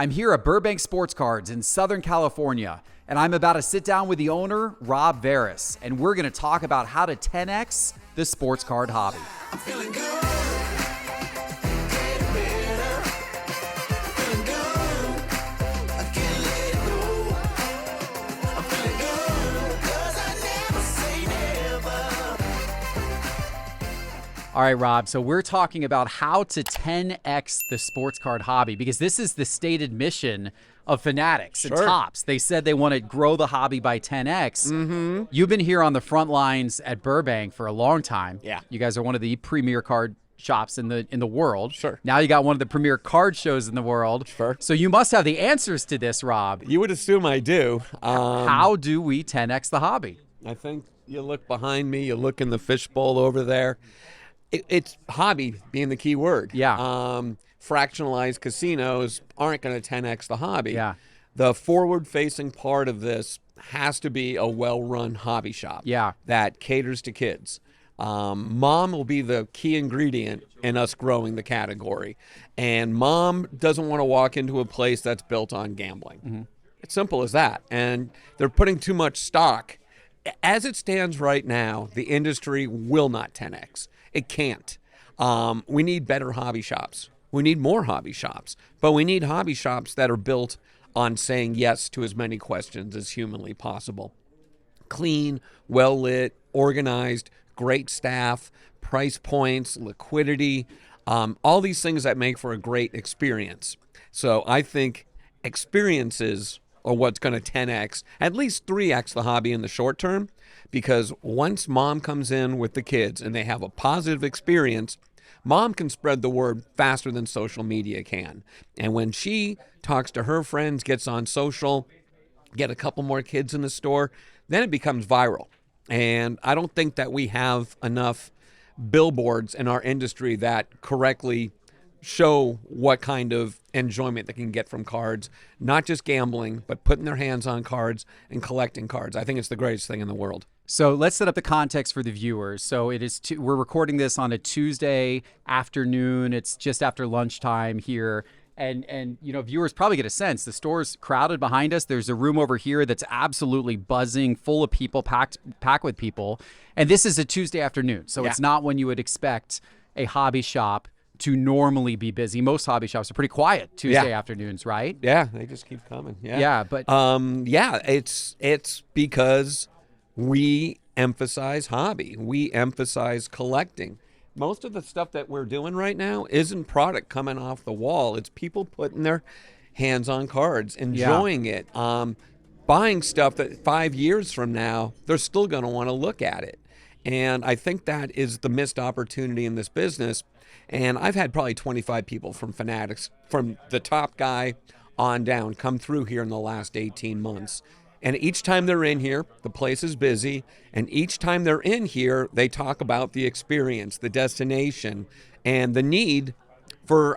I'm here at Burbank Sports Cards in Southern California, and I'm about to sit down with the owner, Rob Veras, and we're going to talk about how to 10X the sports card hobby. I'm feeling good. All right, Rob, so we're talking about how to 10X the sports card hobby because this is the stated mission of Fanatics and Topps. They said they want to grow the hobby by 10X. Mm-hmm. You've been here on the front lines at Burbank for a long time. Yeah. You guys are one of the premier card shops in the world. Sure. Now you got one of the premier card shows in the world. Sure. So you must have the answers to this, Rob. You would assume I do. How do we 10X the hobby? I think you look behind me, you look in the fishbowl over there. It's hobby being the key word. Yeah. Fractionalized casinos aren't going to 10X the hobby. Yeah. The forward-facing part of this has to be a well-run hobby shop. Yeah. That caters to kids. Mom will be the key ingredient in us growing the category. And mom doesn't want to walk into a place that's built on gambling. Mm-hmm. It's simple as that. And they're putting too much stock. As it stands right now, the industry will not 10X. It can't. We need better hobby shops. We need more hobby shops. But we need hobby shops that are built on saying yes to as many questions as humanly possible. Clean, well-lit, organized, great staff, price points, liquidity, all these things that make for a great experience. So I think experiences are what's going to 10X, at least 3X the hobby in the short term, because once mom comes in with the kids and they have a positive experience, mom can spread the word faster than social media can. And when she talks to her friends, gets on social, get a couple more kids in the store, then it becomes viral. And I don't think that we have enough billboards in our industry that correctly show what kind of enjoyment they can get from cards, not just gambling, but putting their hands on cards and collecting cards. I think it's the greatest thing in the world. So let's set up the context for the viewers. So it is we're recording this on a Tuesday afternoon. It's just after lunchtime here. And you know, viewers probably get a sense. The store's crowded behind us. There's a room over here that's absolutely buzzing, full of people, packed with people. And this is a Tuesday afternoon. So It's not when you would expect a hobby shop to normally be busy. Most hobby shops are pretty quiet Tuesday afternoons, right? Yeah, they just keep coming. Yeah, but it's because we emphasize hobby. We emphasize collecting. Most of the stuff that we're doing right now isn't product coming off the wall. It's people putting their hands on cards, enjoying it, buying stuff that 5 years from now, they're still going to want to look at it. And I think that is the missed opportunity in this business. And I've had probably 25 people from Fanatics, from the top guy on down, come through here in the last 18 months. And each time they're in here, the place is busy. And each time they're in here, they talk about the experience, the destination, and the need for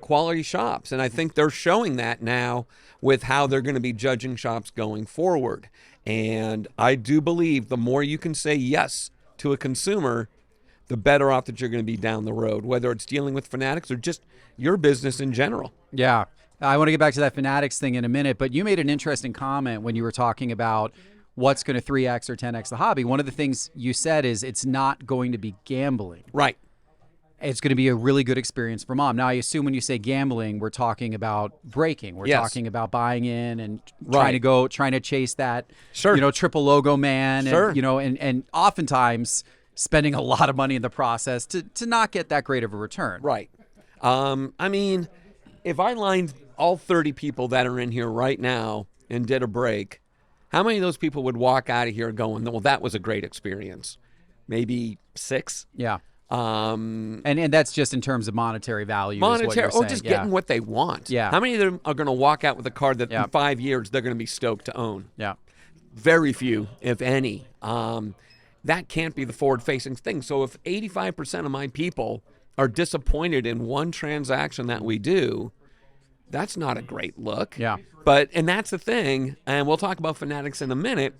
quality shops. And I think they're showing that now with how they're going to be judging shops going forward. And I do believe the more you can say yes to a consumer, the better off that you're going to be down the road, whether it's dealing with Fanatics or just your business in general. Yeah. I want to get back to that Fanatics thing in a minute, but you made an interesting comment when you were talking about what's going to 3X or 10X the hobby. One of the things you said is it's not going to be gambling. Right. It's going to be a really good experience for mom. Now, I assume when you say gambling, we're talking about breaking. We're talking about buying in and trying to chase that, triple logo man. And oftentimes spending a lot of money in the process to not get that great of a return. Right. I mean, if I lined all 30 people that are in here right now and did a break, how many of those people would walk out of here going, well, that was a great experience? Maybe 6? Yeah. And that's just in terms of monetary value. Monetary, or just getting what they want. Yeah. How many of them are going to walk out with a card that in 5 years they're going to be stoked to own? Yeah. Very few, if any. That can't be the forward-facing thing. So if 85% of my people are disappointed in one transaction that we do, that's not a great look. Yeah. And that's the thing, and we'll talk about Fanatics in a minute,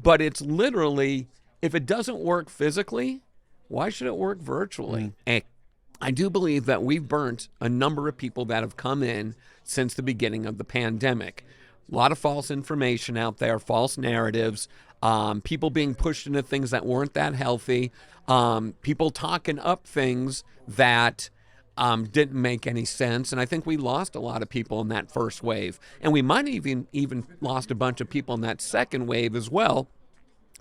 but it's literally, if it doesn't work physically, why should it work virtually? I do believe that we've burnt a number of people that have come in since the beginning of the pandemic. A lot of false information out there, false narratives, people being pushed into things that weren't that healthy, people talking up things that didn't make any sense. And I think we lost a lot of people in that first wave. And we might even lost a bunch of people in that second wave as well,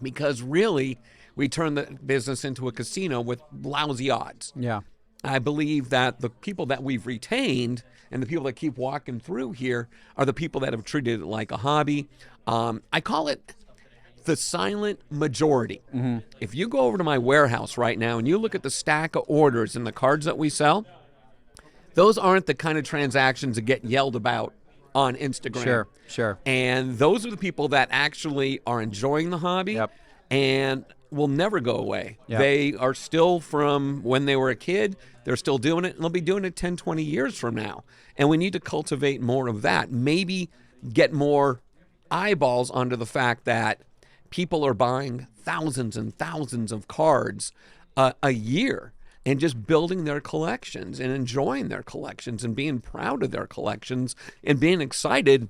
because really we turned the business into a casino with lousy odds. Yeah. I believe that the people that we've retained and the people that keep walking through here are the people that have treated it like a hobby. I call it the silent majority. Mm-hmm. If you go over to my warehouse right now and you look at the stack of orders and the cards that we sell, those aren't the kind of transactions that get yelled about on Instagram. Sure. And those are the people that actually are enjoying the hobby. Yep. And will never go away. Yep. They are still from when they were a kid. They're still doing it, and they'll be doing it 10, 20 years from now. And we need to cultivate more of that. Maybe get more eyeballs onto the fact that people are buying thousands and thousands of cards a year and just building their collections and enjoying their collections and being proud of their collections and being excited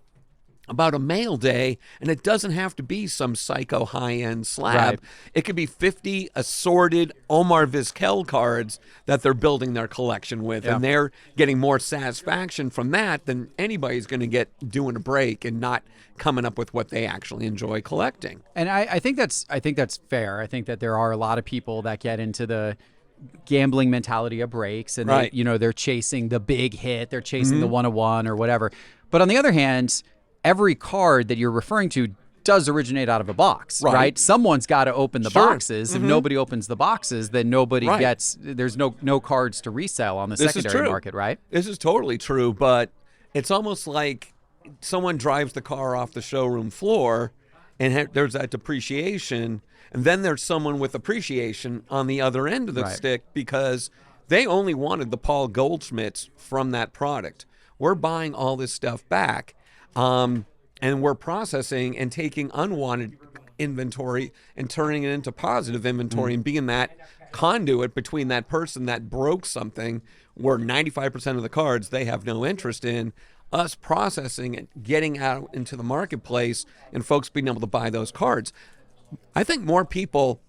about a mail day. And it doesn't have to be some psycho high-end slab. Right. It could be 50 assorted Omar Vizquel cards that they're building their collection with. Yeah. And they're getting more satisfaction from that than anybody's going to get doing a break and not coming up with what they actually enjoy collecting. And I think that's fair. I think that there are a lot of people that get into the gambling mentality of breaks, and Right. they're chasing the big hit, they're chasing the 101 or whatever. But on the other hand, every card that you're referring to does originate out of a box, right? Someone's got to open the Sure. boxes. If nobody opens the boxes, then nobody Right. gets. There's no cards to resell on the This is secondary true. market, right? This is totally true, but it's almost like someone drives the car off the showroom floor and there's that depreciation, and then there's someone with appreciation on the other end of the Right. stick because they only wanted the Paul Goldschmidts from that product. We're buying all this stuff back, and we're processing and taking unwanted inventory and turning it into positive inventory and being that conduit between that person that broke something where 95% of the cards they have no interest in, us processing it, getting out into the marketplace, and folks being able to buy those cards. I think more people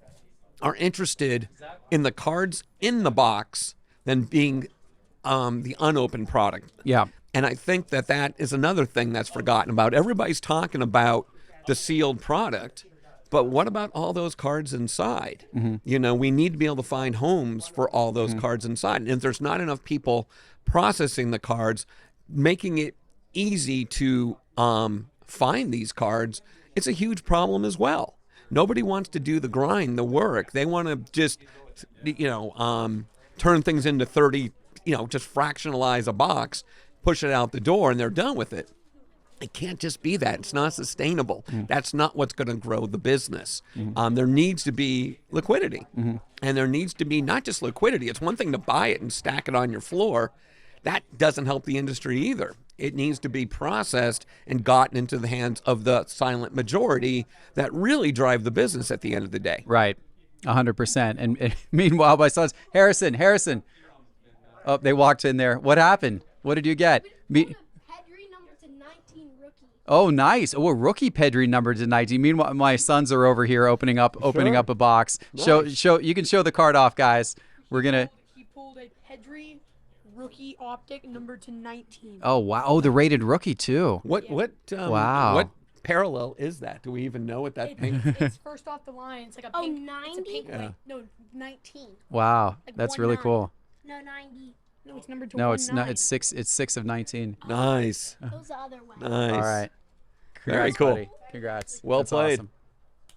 are interested in the cards in the box than being the unopened product. Yeah. And I think that is another thing that's forgotten about. Everybody's talking about the sealed product, but what about all those cards inside? We need to be able to find homes for all those cards inside. And if there's not enough people processing the cards, making it easy to find these cards, it's a huge problem as well. Nobody wants to do the grind, the work. They want to just, turn things into 30, just fractionalize a box, push it out the door, and they're done with it. It can't just be that. It's not sustainable. That's not what's going to grow the business. There needs to be liquidity. And there needs to be not just liquidity. It's one thing to buy it and stack it on your floor. That doesn't help the industry either. It needs to be processed and gotten into the hands of the silent majority that really drive the business at the end of the day. Right. 100%. And meanwhile, my sons, Harrison. Oh, they walked in there. What happened? What did you get? Pedri number to 19 rookie. Oh, nice. Oh, a rookie Pedri number to 19. Meanwhile, my sons are over here opening up a box. Nice. Show. You can show the card off, guys. We're gonna. He pulled a Pedri rookie optic number to 19. Oh wow. Oh, the rated rookie too. Wow. What parallel is that? Do we even know what that thing? It's first off the line. It's like a pink. 90? It's a pink Yeah. one. No, 19. Wow. Like That's really 1-9. cool. No, 90. No, it's number to No, 19. it's not. It's 6. It's 6 of 19. Nice. It was the other way. Nice. All right. Very Congrats, cool. buddy. Congrats. Well That's played. Awesome.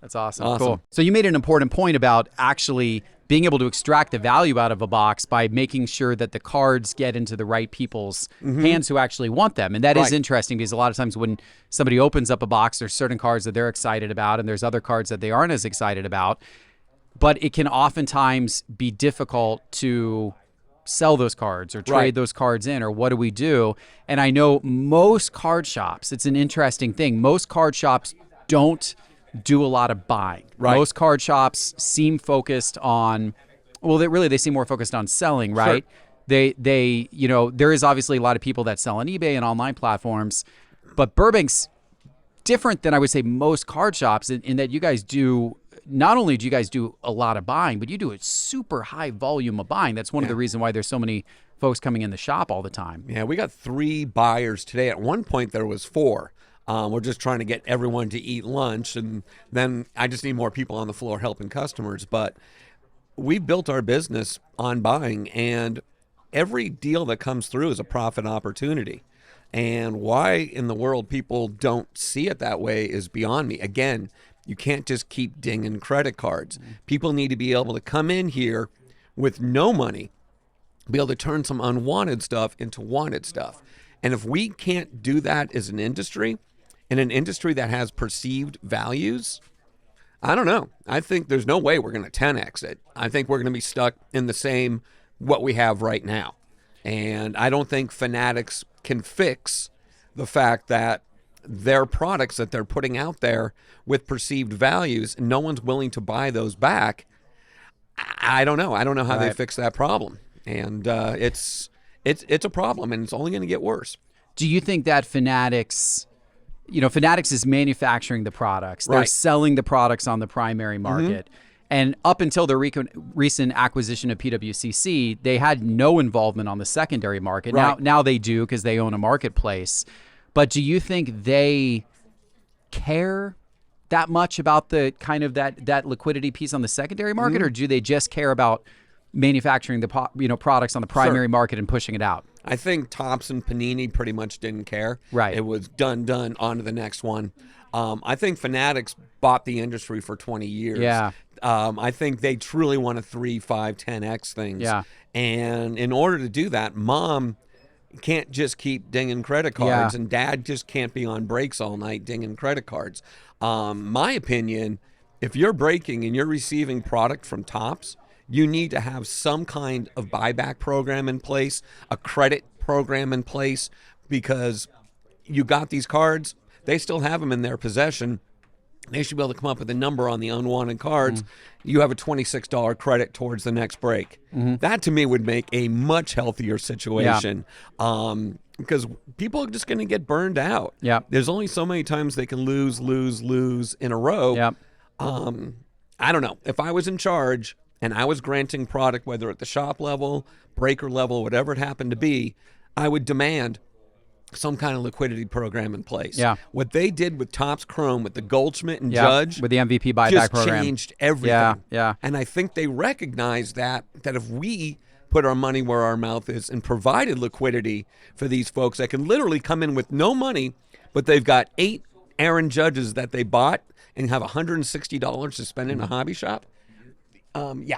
That's awesome. Awesome. Cool. So you made an important point about actually being able to extract the value out of a box by making sure that the cards get into the right people's hands who actually want them. And that is Right. interesting because a lot of times when somebody opens up a box, there's certain cards that they're excited about and there's other cards that they aren't as excited about. But it can oftentimes be difficult to sell those cards or trade Right. those cards in, or what do we do? And I know most card shops, it's an interesting thing. Most card shops don't do a lot of buying. Right. Most card shops seem focused on, well, they seem more focused on selling, right? They there is obviously a lot of people that sell on eBay and online platforms, but Burbank's different than I would say most card shops in that you guys do. Not only do you guys do a lot of buying, but you do a super high volume of buying. That's one of the reasons why there's so many folks coming in the shop all the time. Yeah, we got 3 buyers today. At one point, there was 4. We're just trying to get everyone to eat lunch, and then I just need more people on the floor helping customers. But we've built our business on buying, and every deal that comes through is a profit opportunity. And why in the world people don't see it that way is beyond me. Again, you can't just keep dinging credit cards. People need to be able to come in here with no money, be able to turn some unwanted stuff into wanted stuff. And if we can't do that as an industry, in an industry that has perceived values, I don't know. I think there's no way we're going to 10x it. I think we're going to be stuck in the same what we have right now. And I don't think Fanatics can fix the fact that their products that they're putting out there with perceived values, and no one's willing to buy those back. I don't know. I don't know how they fix that problem. And it's a problem, and it's only going to get worse. Do you think that Fanatics is manufacturing the products? They're selling the products on the primary market. And up until the recent acquisition of PWCC, they had no involvement on the secondary market. Now they do because they own a marketplace. But do you think they care that much about the kind of that liquidity piece on the secondary market, or do they just care about manufacturing the products on the primary market and pushing it out? I think Topps and Panini pretty much didn't care. Right. It was done, on to the next one. I think Fanatics bought the industry for 20 years. Yeah. I think they truly want to 3, 5, 10x things. Yeah. And in order to do that, Mom can't just keep dinging credit cards, and Dad just can't be on breaks all night dinging credit cards. My opinion, if you're breaking and you're receiving product from Topps, you need to have some kind of buyback program in place, a credit program in place, because you got these cards, they still have them in their possession. They should be able to come up with a number on the unwanted cards. You have a $26 credit towards the next break. That to me would make a much healthier situation, because people are just going to get burned out. There's only so many times they can lose in a row. I don't know. If I was in charge and I was granting product, whether at the shop level, breaker level, whatever it happened to be, I would demand some kind of liquidity program in place. What they did with Topps Chrome, with the Goldschmidt and Judge, with the MVP buyback just program, changed everything. And I think they recognize that if we put our money where our mouth is and provided liquidity for these folks that can literally come in with no money, but they've got 8 Aaron Judges that they bought and have $160 to spend in a hobby shop. That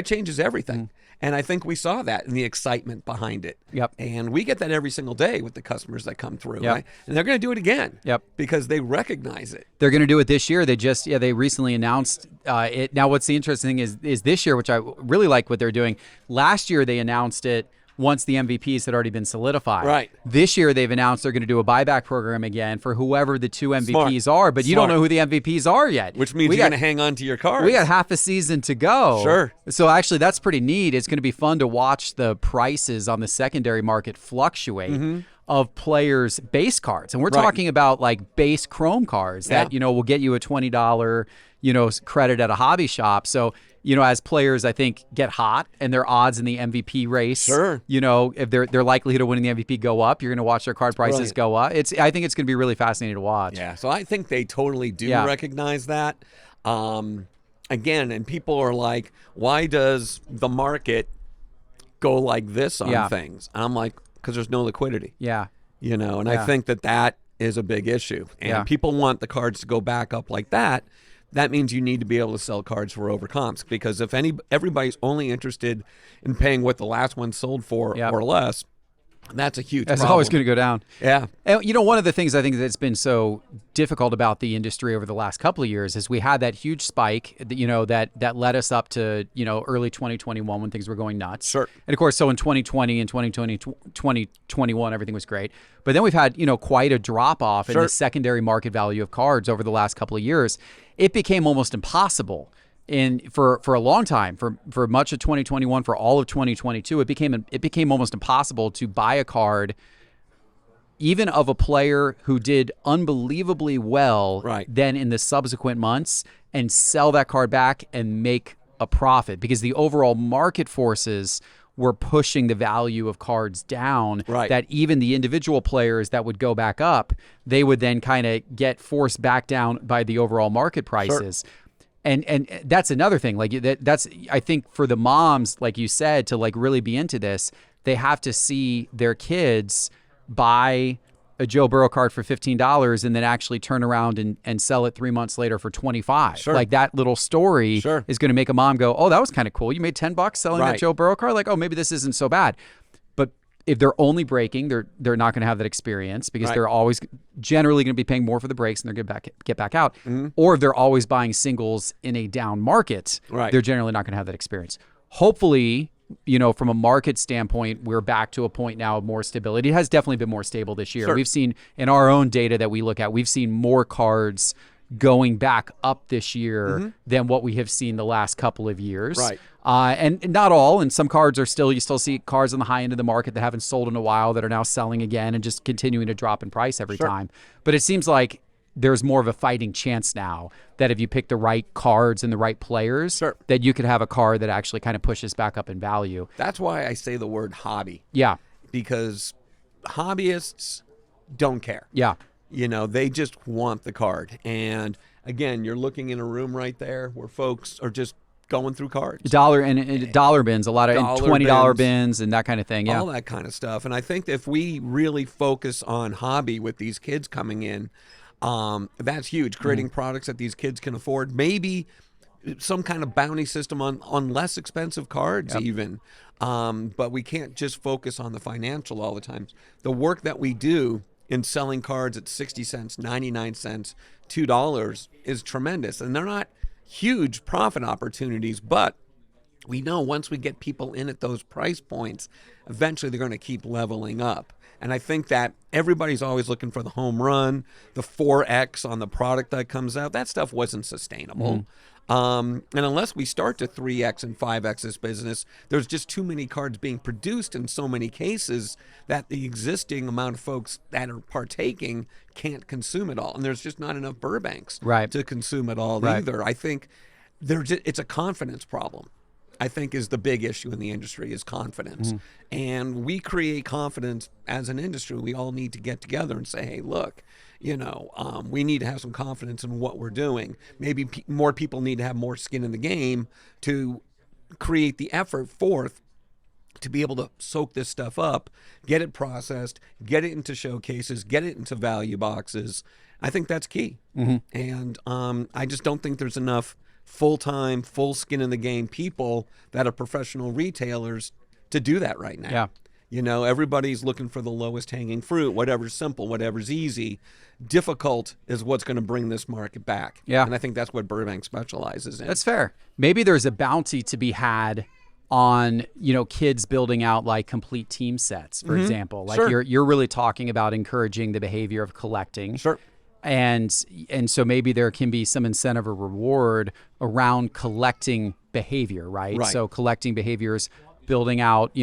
changes everything. And I think we saw that in the excitement behind it. And we get that every single day with the customers that come through. Right? And they're going to do it again. Because they recognize it. They're going to do it this year. They recently announced it. Now, what's the interesting thing is this year, which I really like what they're doing. Last year, they announced it once the MVPs had already been solidified. This year, they've announced they're going to do a buyback program again for whoever the 2 MVPs are, but you don't know who the MVPs are yet. Which means you're going to hang on to your cards. We got half a season to go. So actually, that's pretty neat. It's going to be fun to watch the prices on the secondary market fluctuate of players' base cards. And we're talking about like base Chrome cards that, will get you a $20, credit at a hobby shop. So, as players, I think, get hot and their odds in the MVP race, if their likelihood of winning the MVP go up, you're going to watch their card prices go up. I think it's going to be really fascinating to watch. So I think they totally do recognize that. Again, and people are like, why does the market go like this on things? And I'm like, because there's no liquidity. And I think that is a big issue. And people want the cards to go back up like that. That means you need to be able to sell cards for over comps, because if everybody's only interested in paying what the last one sold for or less, that's a huge problem. That's always going to go down. And one of the things I think that's been so difficult about the industry over the last couple of years is we had that huge spike, that led us up to, early 2021 when things were going nuts. And of course, so in 2020 and 2021, everything was great. But then we've had, quite a drop off in the secondary market value of cards over the last couple of years. It became almost impossible for a long time, for much of 2021, for all of 2022, it became almost impossible to buy a card, even of a player who did unbelievably well, Right. then in the subsequent months, and sell that card back and make a profit, because the overall market forces were pushing the value of cards down. Right. That even the individual players that would go back up, they would then kind of get forced back down by the overall market prices. Sure. And that's another thing. Like that's I think for the moms, like you said, to like really be into this, they have to see their kids buy a Joe Burrow card for $15 and then actually turn around and sell it 3 months later for $25. Sure. Like that little story Sure. is going to make a mom go, oh, that was kind of cool. You made $10 selling Right. that Joe Burrow card. Like, oh, maybe this isn't so bad. But if they're only breaking, they're not going to have that experience, because Right. they're always generally going to be paying more for the breaks and they're going to get back out. Mm-hmm. Or if they're always buying singles in a down market, Right. they're generally not going to have that experience. Hopefully, from a market standpoint, we're back to a point now of more stability. It has definitely been more stable this year. Sure. We've seen in our own data that we look at, we've seen more cards going back up this year than what we have seen the last couple of years. Right. And not all, and some cards are still, you still see cards on the high end of the market that haven't sold in a while that are now selling again and just continuing to drop in price every time. But it seems like there's more of a fighting chance now that if you pick the right cards and the right players, that you could have a card that actually kind of pushes back up in value. That's why I say the word hobby. Yeah. Because hobbyists don't care. Yeah. They just want the card. And again, you're looking in a room right there where folks are just going through cards. Dollar bins, a lot of $20 bins and that kind of thing. Yeah. All that kind of stuff. And I think if we really focus on hobby with these kids coming in, that's huge. Creating products that these kids can afford. Maybe some kind of bounty system on less expensive cards even. But we can't just focus on the financial all the time. The work that we do in selling cards at 60 cents, 99 cents, $2 is tremendous. And they're not huge profit opportunities, but we know once we get people in at those price points, eventually they're going to keep leveling up. And I think that everybody's always looking for the home run, the 4X on the product that comes out. That stuff wasn't sustainable. And unless we start to 3X and 5X this business, there's just too many cards being produced in so many cases that the existing amount of folks that are partaking can't consume it all. And there's just not enough Burbanks to consume it all either. I think it's a confidence problem. I think is the big issue in the industry is confidence. And we create confidence as an industry. We all need to get together and say, hey, look, we need to have some confidence in what we're doing. Maybe more people need to have more skin in the game to create the effort forth to be able to soak this stuff up, get it processed, get it into showcases, get it into value boxes. I think that's key. And I just don't think there's enough full-time, full skin in the game people that are professional retailers to do that right now. Yeah. Everybody's looking for the lowest hanging fruit, whatever's simple, whatever's easy. Difficult is what's going to bring this market back. Yeah. And I think that's what Burbank specializes in. That's fair. Maybe there's a bounty to be had on, kids building out like complete team sets, for example. Like you're really talking about encouraging the behavior of collecting. And so maybe there can be some incentive or reward around collecting behavior, right? So collecting behaviors, building out,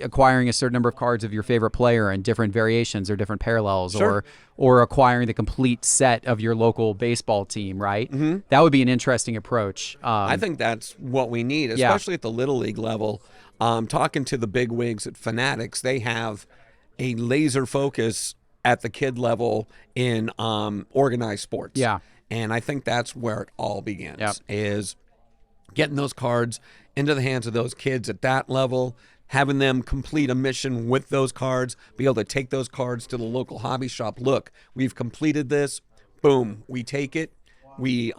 acquiring a certain number of cards of your favorite player and different variations or different parallels, or acquiring the complete set of your local baseball team, right? That would be an interesting approach. I think that's what we need, especially at the Little League level. Talking to the big wigs at Fanatics, they have a laser focus at the kid level in organized sports. Yeah. And I think that's where it all begins, is getting those cards into the hands of those kids at that level, having them complete a mission with those cards, be able to take those cards to the local hobby shop. Look, we've completed this. Boom. We take it. We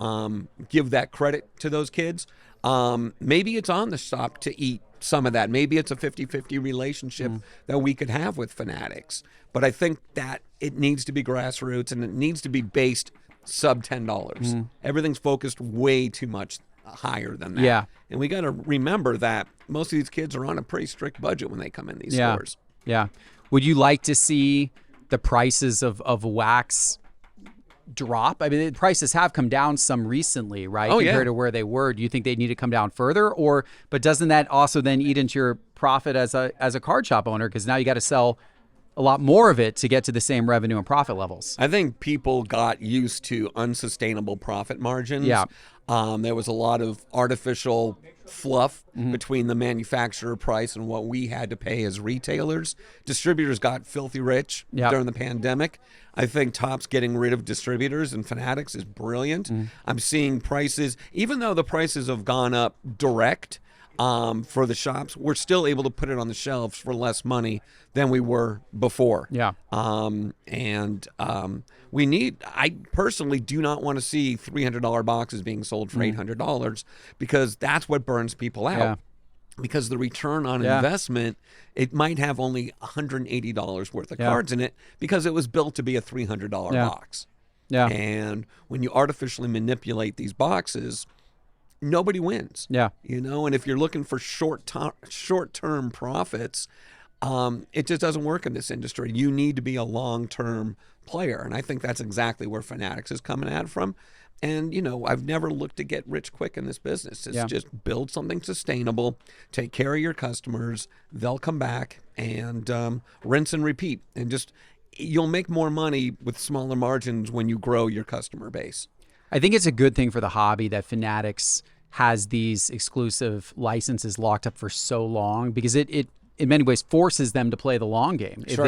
give that credit to those kids. Maybe it's on the shop to eat some of that. Maybe it's a 50-50 relationship that we could have with Fanatics. But I think that it needs to be grassroots and it needs to be based sub $10. Everything's focused way too much higher than that. Yeah. And we got to remember that most of these kids are on a pretty strict budget when they come in these stores. Yeah. Would you like to see the prices of wax drop? I mean, the prices have come down some recently, right? Oh, yeah. Compared to where they were. Do you think they need to come down further, but doesn't that also then eat into your profit as a card shop owner, because now you got to sell a lot more of it to get to the same revenue and profit levels? I think people got used to unsustainable profit margins. Yeah. There was a lot of artificial fluff between the manufacturer price and what we had to pay as retailers. Distributors got filthy rich during the pandemic. I think Topps getting rid of distributors and Fanatics is brilliant. I'm seeing prices, even though the prices have gone up direct, for the shops, we're still able to put it on the shelves for less money than we were before. Yeah. I personally do not want to see $300 boxes being sold for $800, because that's what burns people out. Yeah. Because the return on investment, it might have only $180 worth of cards in it, because it was built to be a $300 box. Yeah. And when you artificially manipulate these boxes, nobody wins. Yeah. And if you're looking for short-term profits, it just doesn't work in this industry. You need to be a long-term player, and I think that's exactly where Fanatics is coming at from. And, I've never looked to get rich quick in this business. It's just build something sustainable, take care of your customers, they'll come back, and rinse and repeat. And you'll make more money with smaller margins when you grow your customer base. I think it's a good thing for the hobby that Fanatics has these exclusive licenses locked up for so long, because it in many ways forces them to play the long game. Sure.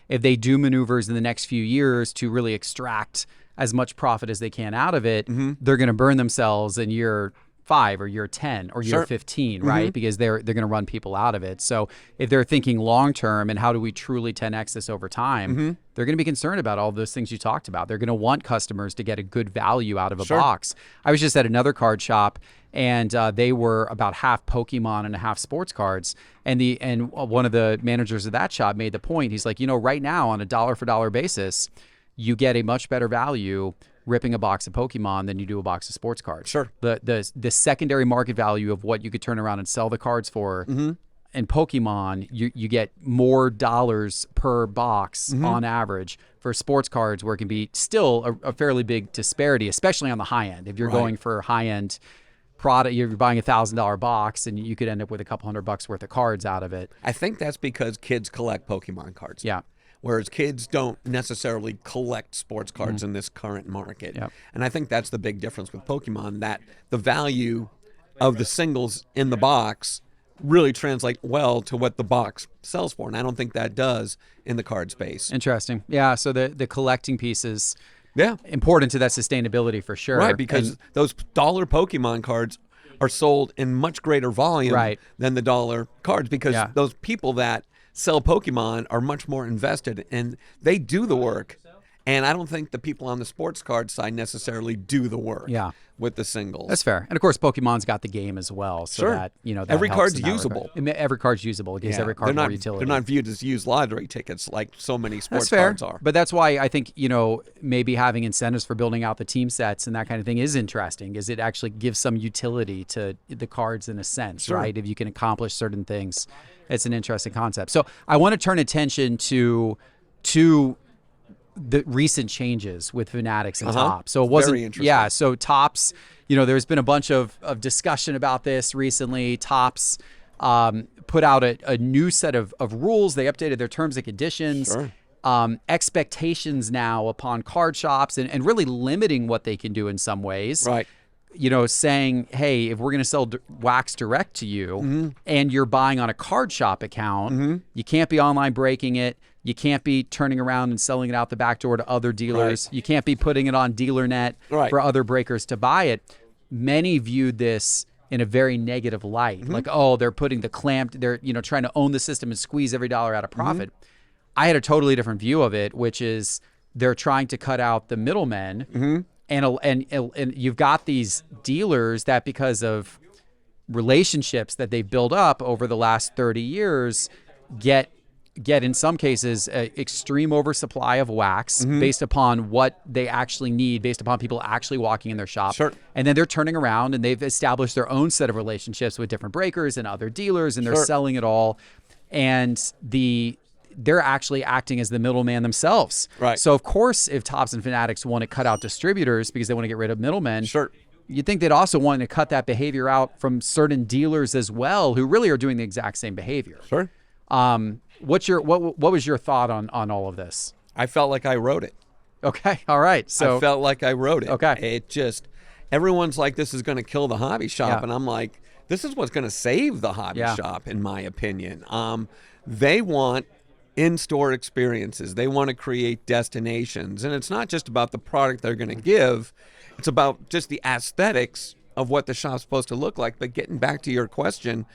If they do maneuvers in the next few years to really extract as much profit as they can out of it, they're going to burn themselves in year 5 or year 10 or year 15, right? Because they're going to run people out of it. So if they're thinking long term and how do we truly 10x this over time, they're going to be concerned about all those things you talked about. They're going to want customers to get a good value out of a box. I was just at another card shop, and they were about half Pokemon and half sports cards. And one of the managers of that shop made the point. He's like, right now on a dollar for dollar basis, you get a much better value ripping a box of Pokemon than you do a box of sports cards. Sure. The secondary market value of what you could turn around and sell the cards for in Pokemon, you get more dollars per box on average. For sports cards, where it can be still a fairly big disparity, especially on the high end. If you're going for high end product, you're buying $1,000 box, and you could end up with a couple $100 worth of cards out of it. I think that's because kids collect Pokemon cards. Yeah. Whereas kids don't necessarily collect sports cards in this current market. Yep. And I think that's the big difference with Pokemon, that the value of the singles in the box really translate well to what the box sells for. And I don't think that does in the card space. Interesting. Yeah, so the collecting piece is Yeah. important to that sustainability for sure. Right, because those dollar Pokemon cards are sold in much greater volume than the dollar cards, because those people that sell Pokemon are much more invested, and they do the work. And I don't think the people on the sports card side necessarily do the work with the singles. That's fair. And of course, Pokemon's got the game as well, so that that every helps card's in that usable. regard. Every card's usable. It gives every card more utility. They're not viewed as used lottery tickets like so many sports That's fair. cards are. But that's why I think maybe having incentives for building out the team sets and that kind of thing is interesting, because it actually gives some utility to the cards in a sense, right? If you can accomplish certain things, it's an interesting concept. So I want to turn attention to the recent changes with Fanatics and Topps. So it wasn't, very interesting. So Topps, there's been a bunch of discussion about this recently. Topps put out a new set of rules. They updated their terms and conditions. Expectations now upon card shops, and really limiting what they can do in some ways. Right. Saying, hey, if we're going to sell wax direct to you and you're buying on a card shop account, you can't be online breaking it. You can't be turning around and selling it out the back door to other dealers. You can't be putting it on DealerNet for other breakers to buy it. Many viewed this in a very negative light. Like, they're putting the clamp, they're trying to own the system and squeeze every dollar out of profit. I had a totally different view of it, which is they're trying to cut out the middlemen. And you've got these dealers that, because of relationships that they've built up over the last 30 years, get in some cases extreme oversupply of wax based upon what they actually need, based upon people actually walking in their shop. And then they're turning around and they've established their own set of relationships with different breakers and other dealers, and they're selling it all. And they're actually acting as the middleman themselves. Right. So of course, if Topps and Fanatics want to cut out distributors because they want to get rid of middlemen, Sure. you'd think they'd also want to cut that behavior out from certain dealers as well, who really are doing the exact same behavior. Sure. What was your thought on all of this? I felt like I wrote it. Okay. All right. So I felt like I wrote it. Okay. It just, everyone's like, this is going to kill the hobby shop. Yeah. And I'm like, this is what's going to save the hobby Yeah. shop, in my opinion. They want in-store experiences. They want to create destinations. And it's not just about the product they're going to give. It's about just the aesthetics of what the shop's supposed to look like. But getting back to your question,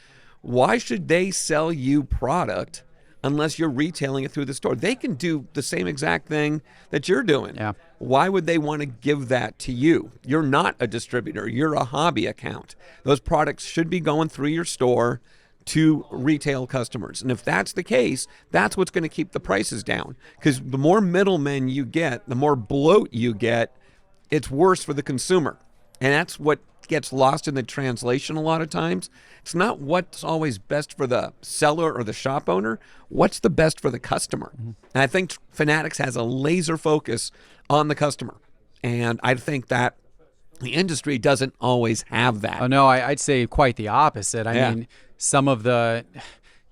why should they sell you product unless you're retailing it through the store? They can do the same exact thing that you're doing. Yeah. Why would they want to give that to you? You're not a distributor. You're a hobby account. Those products should be going through your store to retail customers. And if that's the case, that's what's going to keep the prices down. Because the more middlemen you get, the more bloat you get, it's worse for the consumer. And that's what gets lost in the translation a lot of times. It's not what's always best for the seller or the shop owner. What's the best for the customer? And I think Fanatics has a laser focus on the customer. And I think that the industry doesn't always have that. Oh no, I'd say quite the opposite. I mean, some of the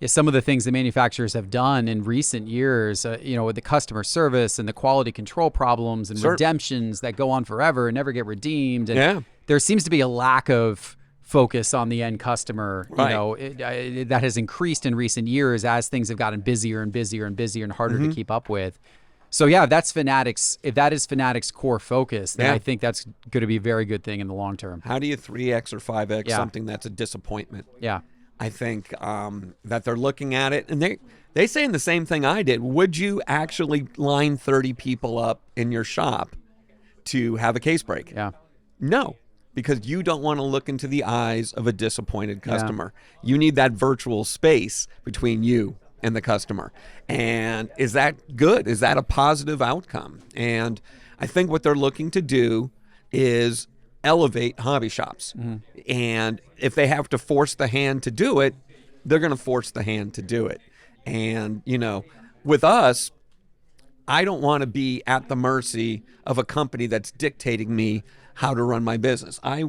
things the manufacturers have done in recent years, with the customer service and the quality control problems and redemptions that go on forever and never get redeemed. And there seems to be a lack of focus on the end customer. Right. That has increased in recent years as things have gotten busier and busier and busier and harder to keep up with. So yeah, if that is Fanatics' core focus, then I think that's going to be a very good thing in the long term. How do you 3X or 5X something that's a disappointment? Yeah. I think that they're looking at it, and they saying the same thing I did. Would you actually line 30 people up in your shop to have a case break? Yeah. No, because you don't want to look into the eyes of a disappointed customer. You need that virtual space between you and the customer. And is that good? Is that a positive outcome? And I think what they're looking to do is elevate hobby shops. And if they have to force the hand to do it, they're going to force the hand to do it. And, with us, I don't want to be at the mercy of a company that's dictating me how to run my business. I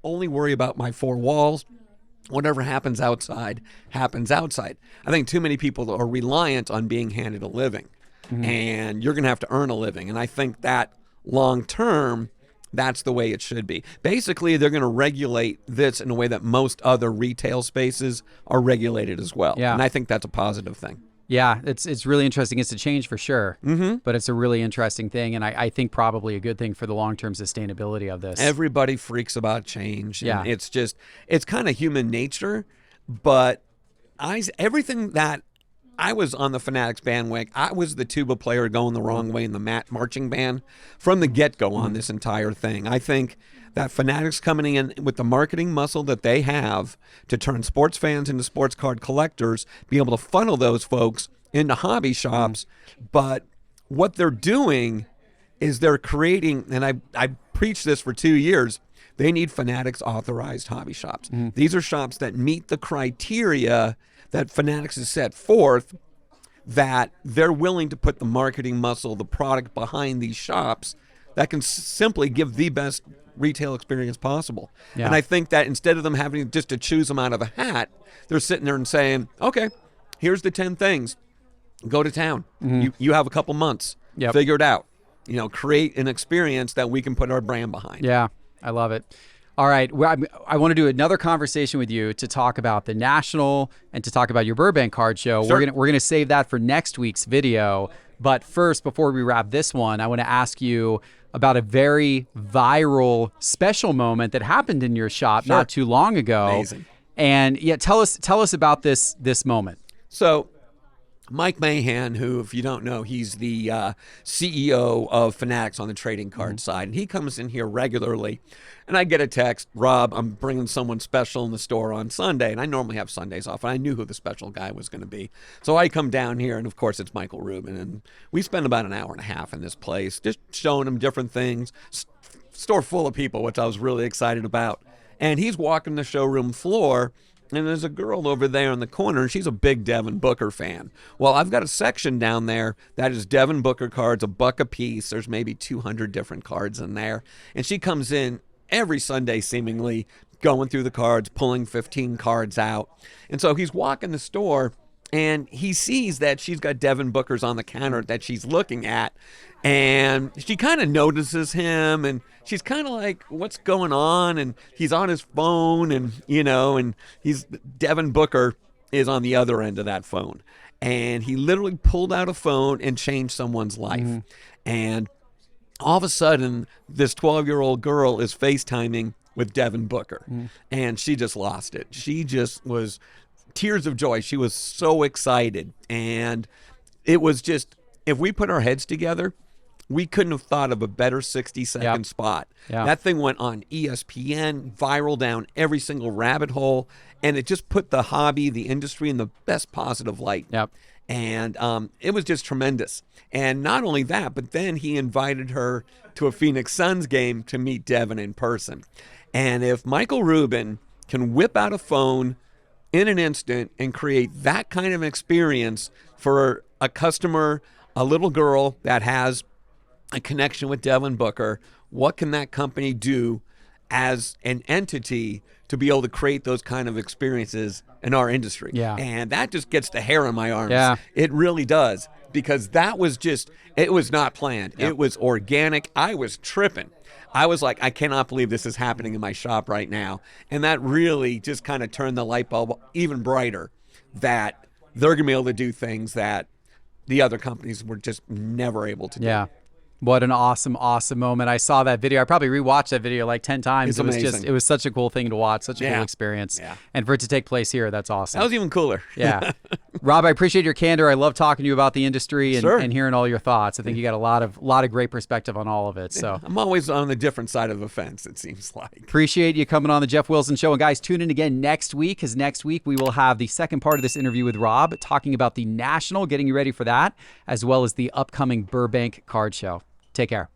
only worry about my four walls. Whatever happens outside, happens outside. I think too many people are reliant on being handed a living. And you're going to have to earn a living. And I think that long term, that's the way it should be. Basically, they're going to regulate this in a way that most other retail spaces are regulated as well. Yeah. And I think that's a positive thing. Yeah, it's really interesting. It's a change for sure, but it's a really interesting thing, and I think probably a good thing for the long-term sustainability of this. Everybody freaks about change. Yeah. And it's kind of human nature, but everything that I was on the Fanatics bandwagon. I was the tuba player going the wrong way in the marching band from the get-go on this entire thing. I think that Fanatics coming in with the marketing muscle that they have to turn sports fans into sports card collectors, be able to funnel those folks into hobby shops. But what they're doing is they're creating, and I preached this for 2 years, they need Fanatics authorized hobby shops. These are shops that meet the criteria that Fanatics has set forth, that they're willing to put the marketing muscle, the product behind these shops that can simply give the best retail experience possible. Yeah. And I think that instead of them having just to choose them out of a hat, they're sitting there and saying, okay, here's the 10 things. Go to town. You have a couple months. Yep. Figure it out. Create an experience that we can put our brand behind. Yeah, I love it. All right, well, I want to do another conversation with you to talk about the National and to talk about your Burbank card show. Sure. We're gonna save that for next week's video. But first, before we wrap this one, I want to ask you about a very viral special moment that happened in your shop not too long ago. Amazing. And tell us about this moment. So Mike Mahan, who, if you don't know, he's the CEO of Fanatics on the trading card side, and he comes in here regularly, and I get a text, Rob, I'm bringing someone special in the store on Sunday, and I normally have Sundays off, and I knew who the special guy was going to be. So I come down here, and of course it's Michael Rubin, and we spend about an hour and a half in this place, just showing him different things, store full of people, which I was really excited about. And he's walking the showroom floor, and there's a girl over there in the corner, and she's a big Devin Booker fan. Well, I've got a section down there that is Devin Booker cards, $1 a piece. There's maybe 200 different cards in there. And she comes in every Sunday, seemingly, going through the cards, pulling 15 cards out. And so he's walking the store, and he sees that she's got Devin Booker's on the counter that she's looking at. And she kind of notices him, and she's kind of like, what's going on? And he's on his phone, and, and Devin Booker is on the other end of that phone. And he literally pulled out a phone and changed someone's life. And all of a sudden, this 12-year-old girl is FaceTiming with Devin Booker. And she just lost it. She just was tears of joy. She was so excited. And it was just, if we put our heads together, we couldn't have thought of a better 60-second spot. That thing went on ESPN, viral down every single rabbit hole, and it just put the hobby, the industry, in the best positive light. And it was just tremendous. And not only that, but then he invited her to a Phoenix Suns game to meet Devin in person. And if Michael Rubin can whip out a phone in an instant and create that kind of experience for a customer, a little girl that has a connection with Devin Booker, what can that company do as an entity to be able to create those kind of experiences in our industry? And that just gets the hair on my arms. It really does, because that was just, it was not planned. It was organic. I was tripping. I was like, I cannot believe this is happening in my shop right now. And that really just kind of turned the light bulb even brighter, that they're going to be able to do things that the other companies were just never able to do. What an awesome, awesome moment. I saw that video. I probably rewatched that video like 10 times. It's it was amazing. it was such a cool thing to watch, such a cool experience. And for it to take place here, that's awesome. That was even cooler. Rob, I appreciate your candor. I love talking to you about the industry and, Sure. and hearing all your thoughts. I think you got a lot of great perspective on all of it. So I'm always on the different side of the fence, it seems like. appreciate you coming on the Geoff Wilson Show. And guys, tune in again next week, because next week we will have the second part of this interview with Rob, talking about the National, getting you ready for that, as well as the upcoming Burbank Card Show. Take care.